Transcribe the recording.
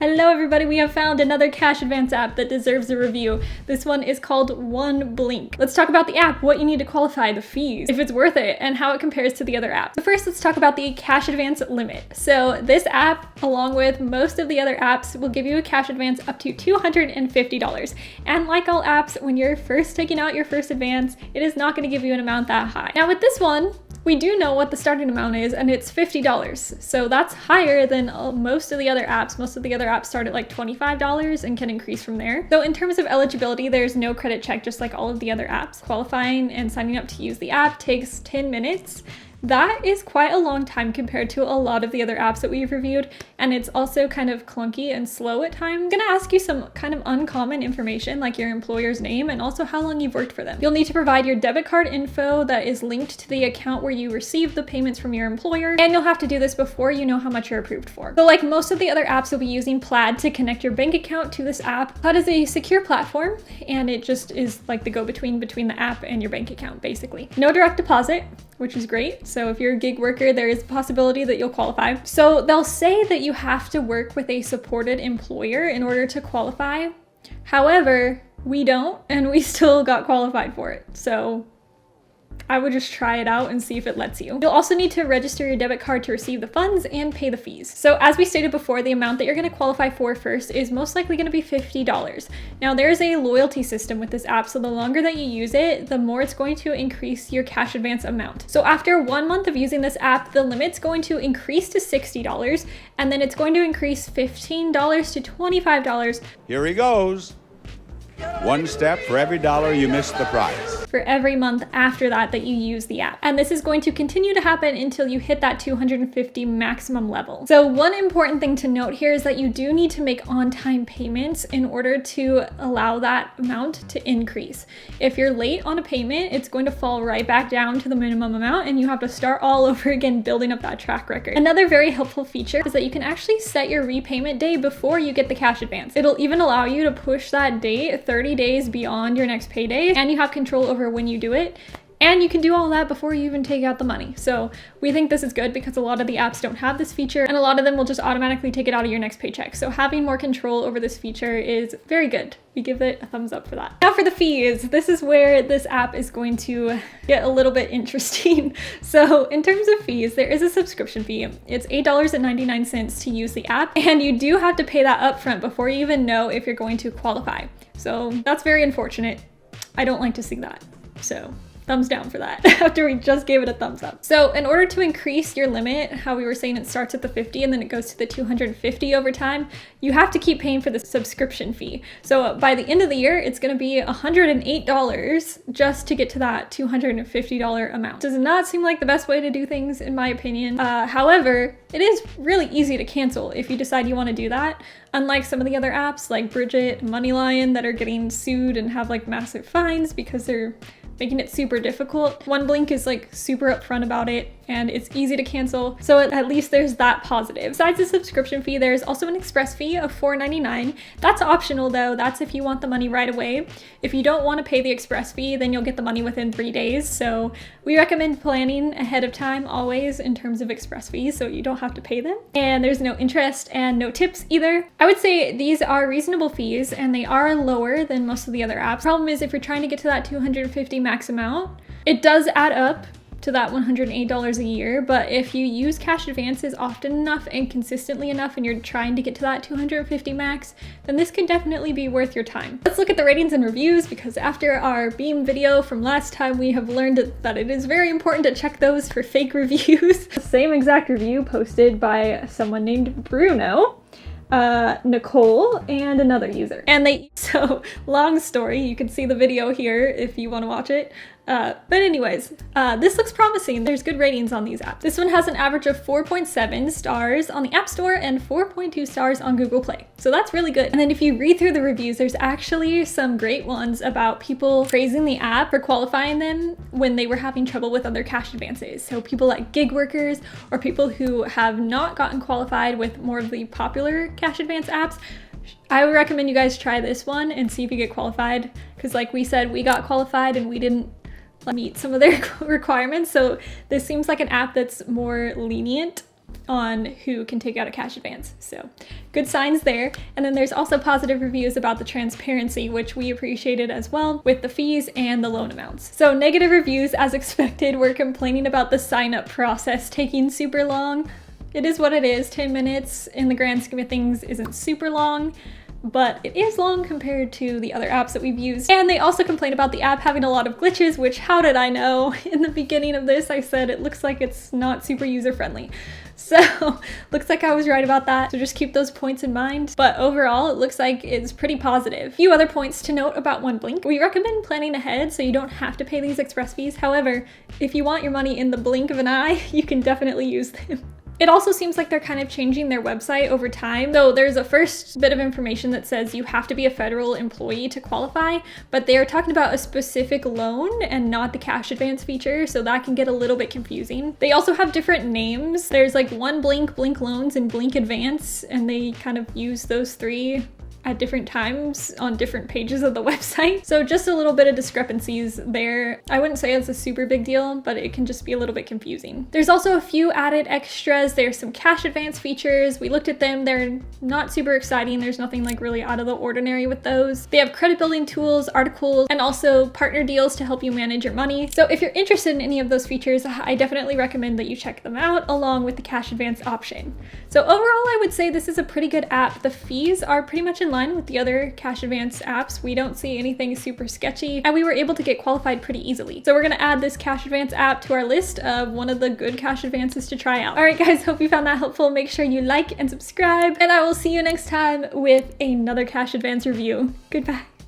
Hello everybody, we have found another cash advance app that deserves a review. This one is called OneBlinc. Let's talk about the app, what you need to qualify, the fees, if it's worth it, and how it compares to the other apps. But first, let's talk about the cash advance limit. So this app, along with most of the other apps, will give you a cash advance up to $250. And like all apps, when you're first taking out your first advance, it is not going to give you an amount that high. Now with this one, we do know what the starting amount is, and it's $50. So that's higher than most of the other apps. Most of the other apps start at like $25 and can increase from there. So in terms of eligibility, there's no credit check, just like all of the other apps. Qualifying and signing up to use the app takes 10 minutes. That is quite a long time compared to a lot of the other apps that we've reviewed, and it's also kind of clunky and slow at times. I'm gonna ask you some kind of uncommon information like your employer's name and also how long you've worked for them. You'll need to provide your debit card info that is linked to the account where you receive the payments from your employer, and you'll have to do this before you know how much you're approved for. So like most of the other apps, you'll be using Plaid to connect your bank account to this app. Plaid is a secure platform, and it just is like the go-between between the app and your bank account, basically. No direct deposit, which is great. So if you're a gig worker, there is a possibility that you'll qualify. So they'll say that you have to work with a supported employer in order to qualify. However, we don't, and we still got qualified for it. So I would just try it out and see if it lets you. You'll also need to register your debit card to receive the funds and pay the fees. So as we stated before, the amount that you're gonna qualify for first is most likely gonna be $50. Now there's a loyalty system with this app, so the longer that you use it, the more it's going to increase your cash advance amount. So after 1 month of using this app, the limit's going to increase to $60, and then it's going to increase $15 to $25. Here he goes. One step for every dollar you miss the prize. For every month after that you use the app. And this is going to continue to happen until you hit that 250 maximum level. So one important thing to note here is that you do need to make on-time payments in order to allow that amount to increase. If you're late on a payment, it's going to fall right back down to the minimum amount, and you have to start all over again building up that track record. Another very helpful feature is that you can actually set your repayment day before you get the cash advance. It'll even allow you to push that date 30 days beyond your next payday, and you have control over when you do it, and you can do all that before you even take out the money. So we think this is good because a lot of the apps don't have this feature, and a lot of them will just automatically take it out of your next paycheck. So having more control over this feature is very good. We give it a thumbs up for that. Now for the fees, this is where this app is going to get a little bit interesting. So in terms of fees, there is a subscription fee. It's $8.99 to use the app, and you do have to pay that upfront before you even know if you're going to qualify. So that's very unfortunate. I don't like to see that. So thumbs down for that after we just gave it a thumbs up. So in order to increase your limit, how we were saying it starts at the 50 and then it goes to the 250 over time, you have to keep paying for the subscription fee. So by the end of the year, it's gonna be $108 just to get to that $250 amount. Does not seem like the best way to do things in my opinion. However, it is really easy to cancel if you decide you wanna do that. Unlike some of the other apps like Bridget, Moneyline that are getting sued and have like massive fines because they're making it super difficult. OneBlinc is like super upfront about it, and it's easy to cancel. So at least there's that positive. Besides the subscription fee, there's also an express fee of $4.99. That's optional though. That's if you want the money right away. If you don't want to pay the express fee, then you'll get the money within 3 days. So we recommend planning ahead of time always in terms of express fees so you don't have to pay them. And there's no interest and no tips either. I would say these are reasonable fees, and they are lower than most of the other apps. Problem is, if you're trying to get to that 250 max amount, it does add up to that $108 a year, but if you use cash advances often enough and consistently enough and you're trying to get to that 250 max, then this could definitely be worth your time. Let's look at the ratings and reviews, because after our Beam video from last time, we have learned that it is very important to check those for fake reviews. The same exact review posted by someone named Bruno, Nicole, and another user. So long story, you can see the video here if you want to watch it. But anyways, this looks promising. There's good ratings on these apps. This one has an average of 4.7 stars on the App Store and 4.2 stars on Google Play. So that's really good. And then if you read through the reviews, there's actually some great ones about people praising the app for qualifying them when they were having trouble with other cash advances. So people like gig workers or people who have not gotten qualified with more of the popular cash advance apps. I would recommend you guys try this one and see if you get qualified, because like we said, we got qualified and we didn't meet some of their requirements. So this seems like an app that's more lenient on who can take out a cash advance. So good signs there. And then there's also positive reviews about the transparency, which we appreciated as well with the fees and the loan amounts. So negative reviews, as expected, were complaining about the sign up process taking super long. It is what it is. 10 minutes in the grand scheme of things isn't super long, but it is long compared to the other apps that we've used. And they also complain about the app having a lot of glitches, which how did I know? In the beginning of this, I said it looks like it's not super user-friendly. So looks like I was right about that. So just keep those points in mind. But overall, it looks like it's pretty positive. A few other points to note about OneBlinc. We recommend planning ahead so you don't have to pay these express fees. However, if you want your money in the blink of an eye, you can definitely use them. It also seems like they're kind of changing their website over time. So there's a first bit of information that says you have to be a federal employee to qualify, but they are talking about a specific loan and not the cash advance feature, so that can get a little bit confusing. They also have different names. There's like OneBlinc, Blink Loans, and Blink Advance, and they kind of use those three at different times on different pages of the website. So just a little bit of discrepancies there. I wouldn't say it's a super big deal, but it can just be a little bit confusing. There's also a few added extras. There's some cash advance features. We looked at them. They're not super exciting. There's nothing like really out of the ordinary with those. They have credit building tools, articles, and also partner deals to help you manage your money. So if you're interested in any of those features, I definitely recommend that you check them out along with the cash advance option. So overall, I would say this is a pretty good app. The fees are pretty much in line with the other cash advance apps. We don't see anything super sketchy, and we were able to get qualified pretty easily. So we're gonna add this cash advance app to our list of one of the good cash advances to try out. All right, guys, hope you found that helpful. Make sure you like and subscribe, and I will see you next time with another cash advance review. Goodbye.